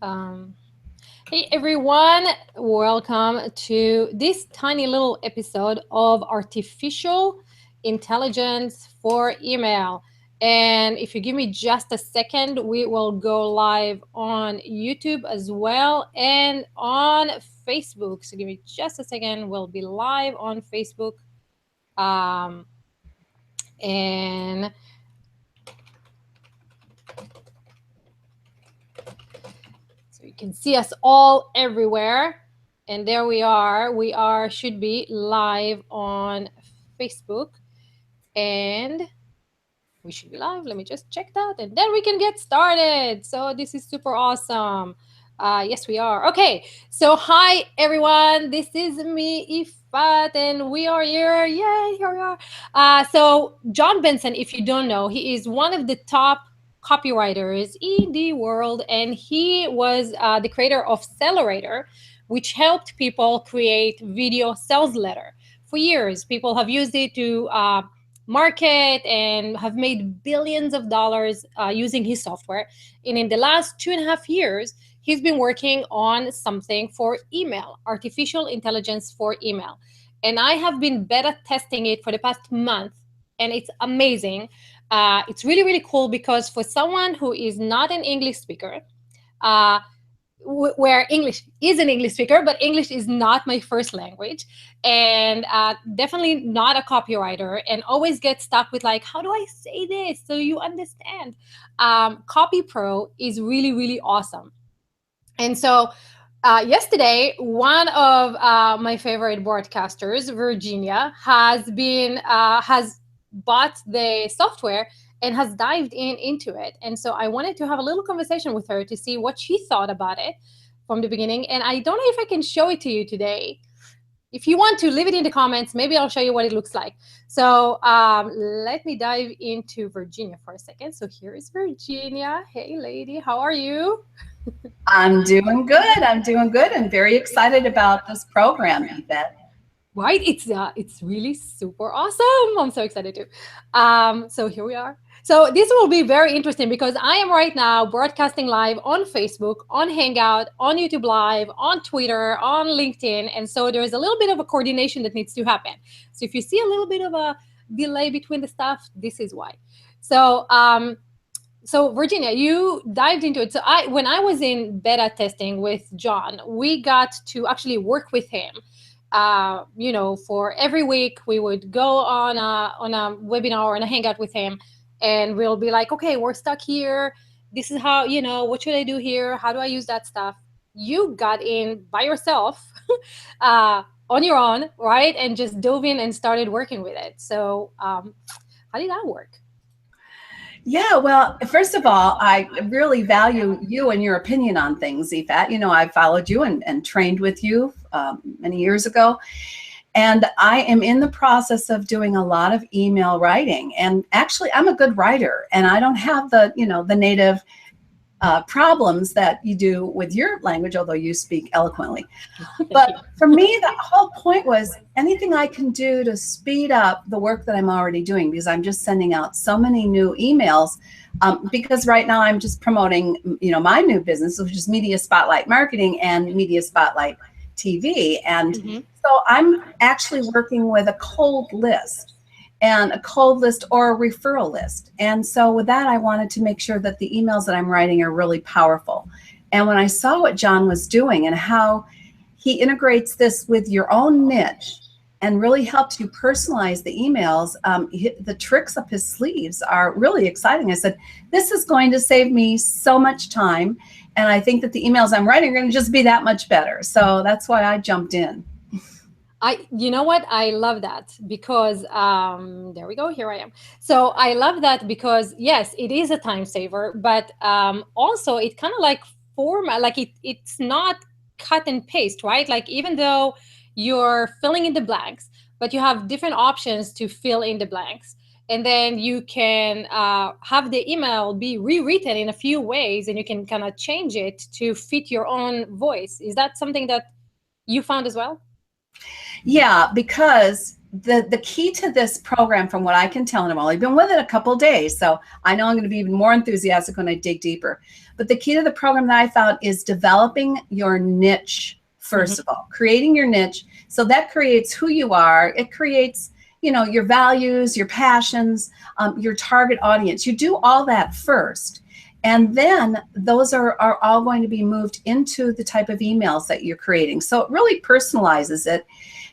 Um, hey everyone, welcome to this tiny little episode of artificial intelligence for email. And if you give me just a second, we will go live on YouTube as well and on Facebook. So give me just a second, we'll be live on Facebook. Um, and So you can see us all everywhere. And there we are. We are should be live on Facebook. And we should be live. Let me just check that. And then we can get started. So this is super awesome. Yes, we are. Okay. So hi everyone. This is me, Ifat, and we are here. Yay, here we are. So John Benson, if you don't know, he is one of the top copywriters in the world, and he was the creator of Accelerator, which helped people create video sales letter. For years, people have used it to market and have made billions of dollars using his software. And in the last 2.5 years, he's been working on something for email, artificial intelligence for email. And I have been beta testing it for the past month, and it's amazing. It's really, really cool because for someone who is not an English speaker, uh, where English is an English speaker, but English is not my first language, and definitely not a copywriter, and always get stuck with like, how do I say this so you understand? copyPro is really, really awesome. And so yesterday, one of my favorite broadcasters, Virginia, has bought the software and has dived into it. And so I wanted to have a little conversation with her to see what she thought about it from the beginning. And I don't know if I can show it to you today. If you want to, leave it in the comments. Maybe I'll show you what it looks like. So let me dive into Virginia for a second. So here is Virginia. Hey, lady, how are you? I'm doing good. I'm doing good and very excited about this program, Yvette. Right, it's really super awesome. I'm so excited too. So here we are. So this will be very interesting because I am right now broadcasting live on Facebook, on Hangout, on YouTube Live, on Twitter, on LinkedIn, and so there's a little bit of a coordination that needs to happen. So if you see a little bit of a delay between the stuff, this is why. So Virginia, you dived into it. So when I was in beta testing with John, we got to actually work with him. For every week we would go on a webinar or on a hangout with him, and we'll be like, okay, we're stuck here. This is how, what should I do here? How do I use that stuff? You got in by yourself, on your own, right? And just dove in and started working with it. So how did that work? Yeah, well, first of all, I really value you and your opinion on things, Yvette. You know, I followed you and trained with you many years ago. And I am in the process of doing a lot of email writing. And actually, I'm a good writer, and I don't have the native problems that you do with your language, although you speak eloquently. But for me, the whole point was anything I can do to speed up the work that I'm already doing, because I'm just sending out so many new emails. Because right now I'm just promoting, my new business, which is Media Spotlight Marketing and Media Spotlight TV. And so I'm actually working with a cold list or a referral list. And so with that, I wanted to make sure that the emails that I'm writing are really powerful. And when I saw what John was doing and how he integrates this with your own niche and really helps you personalize the emails, the tricks up his sleeves are really exciting. I said, this is going to save me so much time. And I think that the emails I'm writing are going to just be that much better. So that's why I jumped in. You know what? I love that because there we go. Here I am. So I love that because yes, it is a time saver, but also it kind of like format, like it's not cut and paste, right? Like even though you're filling in the blanks, but you have different options to fill in the blanks. And then you can have the email be rewritten in a few ways, and you can kind of change it to fit your own voice. Is that something that you found as well? Yeah, because the key to this program, from what I can tell, and I've only been with it a couple of days, so I know I'm going to be even more enthusiastic when I dig deeper. But the key to the program that I found is developing your niche. First of all, creating your niche. So that creates who you are. It creates, your values, your passions, your target audience. You do all that first. And then those are all going to be moved into the type of emails that you're creating. So it really personalizes it.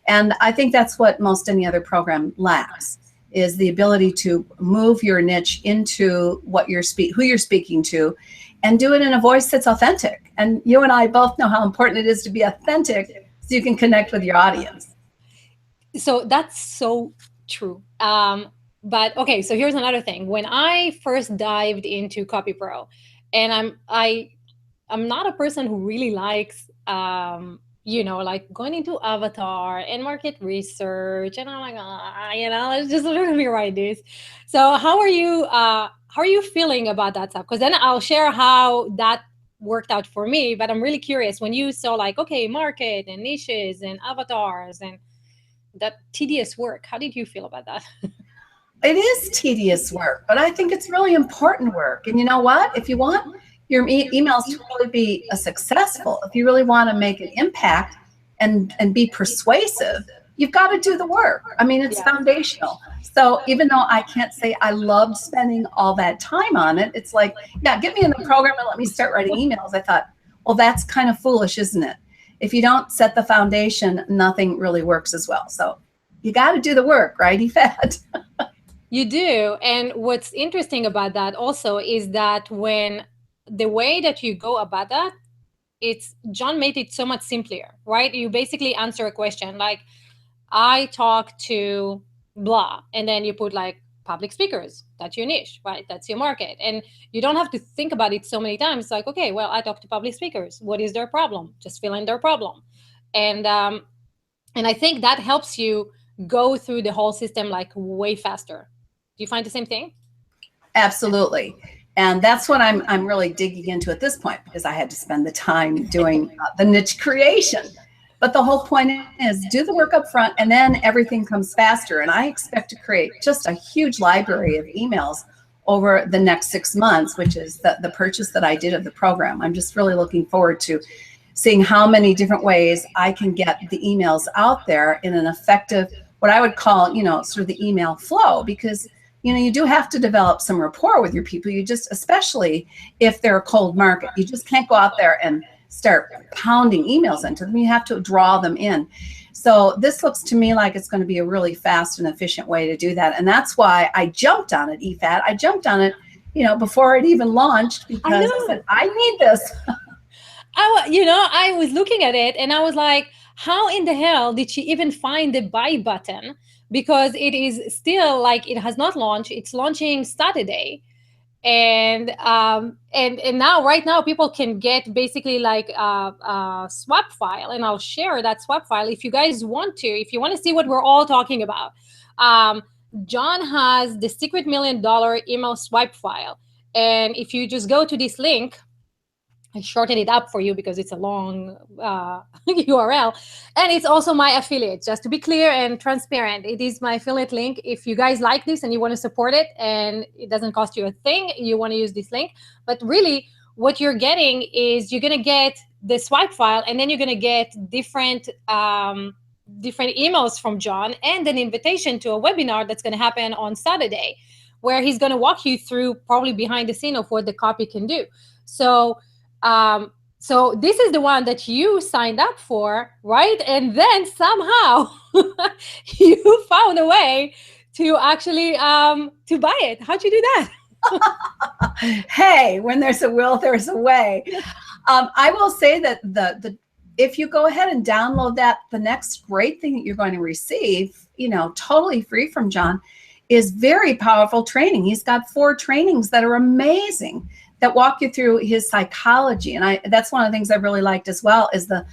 And I think that's what most any other program lacks, is the ability to move your niche into what who you're speaking to, and do it in a voice that's authentic. And you and I both know how important it is to be authentic so you can connect with your audience. So that's so true. But okay, so here's another thing. When I first dived into copyPro, and I'm not a person who really likes like going into avatar and market research, and I'm like, let's just let me write this. So how are you feeling about that stuff? Because then I'll share how that worked out for me. But I'm really curious, when you saw like, okay, market and niches and avatars and that tedious work, how did you feel about that? It is tedious work, but I think it's really important work. And you know what? If you want your emails to really be successful, if you really want to make an impact and be persuasive, you've got to do the work. I mean, it's foundational. So even though I can't say I loved spending all that time on it, it's like, yeah, get me in the program and let me start writing emails. I thought, well, that's kind of foolish, isn't it? If you don't set the foundation, nothing really works as well. So you got to do the work, right, Yvette? You do. And what's interesting about that also is that when the way that you go about that, it's John made it so much simpler, right? You basically answer a question like, I talk to blah, and then you put like public speakers. That's your niche, right? That's your market. And you don't have to think about it so many times. It's like, okay, well, I talk to public speakers. What is their problem? Just fill in their problem. And I think that helps you go through the whole system like way faster. Do you find the same thing? Absolutely. And that's what I'm really digging into at this point, because I had to spend the time doing the niche creation. But the whole point is do the work up front, and then everything comes faster. And I expect to create just a huge library of emails over the next 6 months, which is the purchase that I did of the program. I'm just really looking forward to seeing how many different ways I can get the emails out there in an effective, what I would call, sort of the email flow, because you do have to develop some rapport with your people. You just, especially if they're a cold market, you just can't go out there and start pounding emails into them. You have to draw them in. So this looks to me like it's going to be a really fast and efficient way to do that. And that's why I jumped on it, EFAT. I jumped on it, before it even launched, because I said, I need this. I was looking at it and I was like, how in the hell did she even find the buy button? Because it is still like, it has not launched. It's launching Saturday. And now right now people can get basically like a swap file, and I'll share that swap file if you guys want to, if you want to see what we're all talking about. John has the secret $1 million email swipe file, and if you just go to this link, I shortened it up for you because it's a long URL. And it's also my affiliate, just to be clear and transparent. It is my affiliate link. If you guys like this and you want to support it and it doesn't cost you a thing, you want to use this link. But really, what you're getting is you're going to get the swipe file, and then you're going to get different emails from John and an invitation to a webinar that's going to happen on Saturday, where he's going to walk you through probably behind the scene of what the copy can do. So this is the one that you signed up for, right? And then somehow you found a way to actually to buy it. How'd you do that? Hey, when there's a will, there's a way. I will say that the if you go ahead and download that, the next great thing that you're going to receive, totally free from John, is very powerful training. He's got 4 trainings that are amazing, that walk you through his psychology. And that's one of the things I really liked as well, is the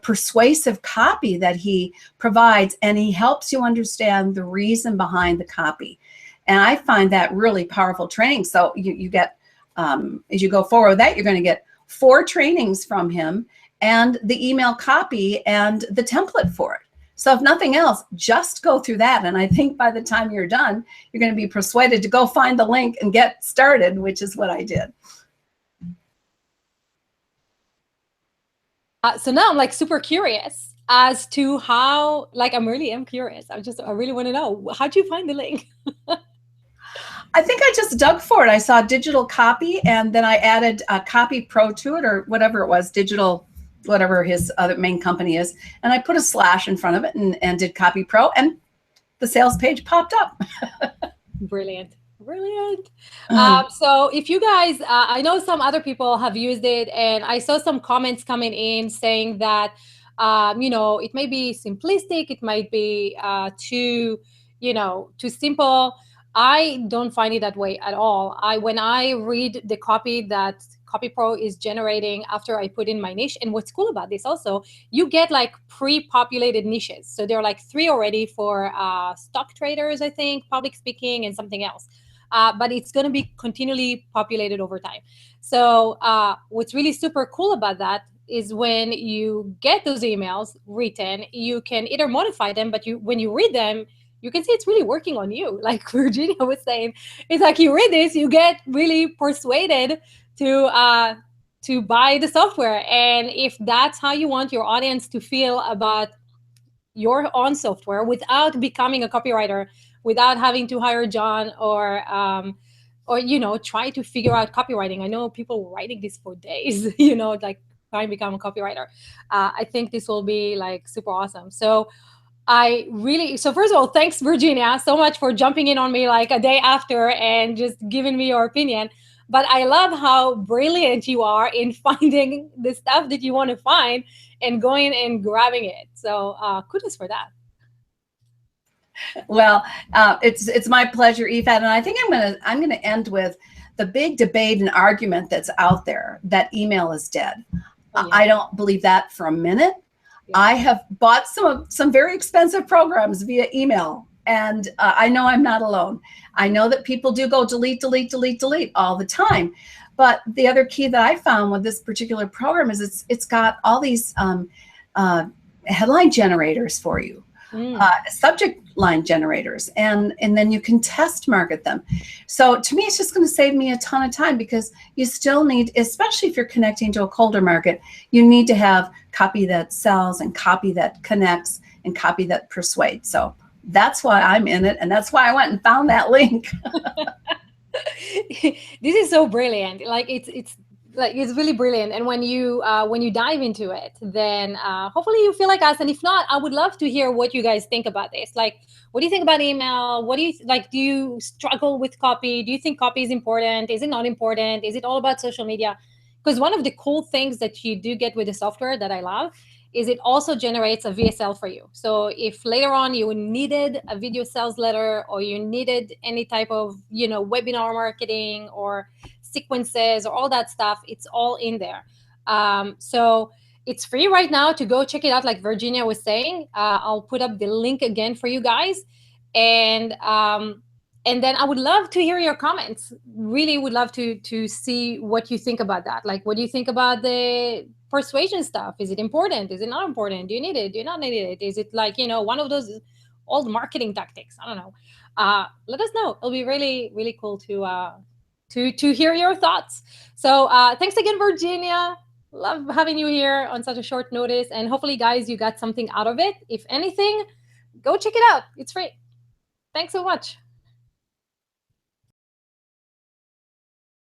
persuasive copy that he provides, and he helps you understand the reason behind the copy. And I find that really powerful training. So you get, as you go forward with that, you're going to get 4 trainings from him, and the email copy and the template for it. So if nothing else, just go through that. And I think by the time you're done, you're going to be persuaded to go find the link and get started, which is what I did. So now I'm like super curious as to how, like, I'm curious. I really want to know, how'd you find the link? I think I just dug for it. I saw digital copy, and then I added copyPro to it, or whatever it was, digital, whatever his other main company is. And I put a slash in front of it and did copyPro, and the sales page popped up. Brilliant. Brilliant. Um, So if you guys, I know some other people have used it, and I saw some comments coming in saying that, it may be simplistic, it might be too simple. I don't find it that way at all. When I read the copy that copyPro is generating after I put in my niche, and what's cool about this also, you get like pre-populated niches. So there are like 3 already for stock traders, I think, public speaking, and something else. But it's going to be continually populated over time. So what's really super cool about that is when you get those emails written, you can either modify them, but when you read them, you can see it's really working on you. Like Virginia was saying, it's like you read this, you get really persuaded to buy the software. And if that's how you want your audience to feel about your own software without becoming a copywriter, without having to hire John or try to figure out copywriting. I know people writing this for days, like trying to become a copywriter. I think this will be like super awesome. So first of all, thanks Virginia so much for jumping in on me like a day after and just giving me your opinion. But I love how brilliant you are in finding the stuff that you want to find and going and grabbing it. So kudos for that. Well, it's my pleasure, Ifat, and I think I'm gonna end with the big debate and argument that's out there that email is dead. Oh, yeah. I don't believe that for a minute. Yeah. I have bought some very expensive programs via email, and I know I'm not alone. I know that people do go delete all the time. But the other key that I found with this particular program is it's got all these headline generators for you. Subject line generators, and then you can test market them. So to me, it's just going to save me a ton of time, because you still need, especially if you're connecting to a colder market, you need to have copy that sells and copy that connects and copy that persuades. So that's why I'm in it, and that's why I went and found that link. This is so brilliant. Like it's really brilliant. And when you dive into it, then hopefully you feel like us. And if not, I would love to hear what you guys think about this. Like, what do you think about email? What do you like? Do you struggle with copy? Do you think copy is important? Is it not important? Is it all about social media? Because one of the cool things that you do get with the software that I love is it also generates a VSL for you. So if later on you needed a video sales letter, or you needed any type of webinar marketing or sequences or all that stuff, it's all in there. So it's free right now to go check it out, like Virginia was saying. I'll put up the link again for you guys, and then I would love to hear your comments. Really would love to see what you think about that. Like, what do you think about the persuasion stuff? Is it important? Is it not important? Do you need it? Do you not need it? Is it like one of those old marketing tactics? I don't know. Let us know. It'll be really, really cool to hear your thoughts. So thanks again, Virginia. Love having you here on such a short notice. And hopefully, guys, you got something out of it. If anything, go check it out. It's free. Thanks so much.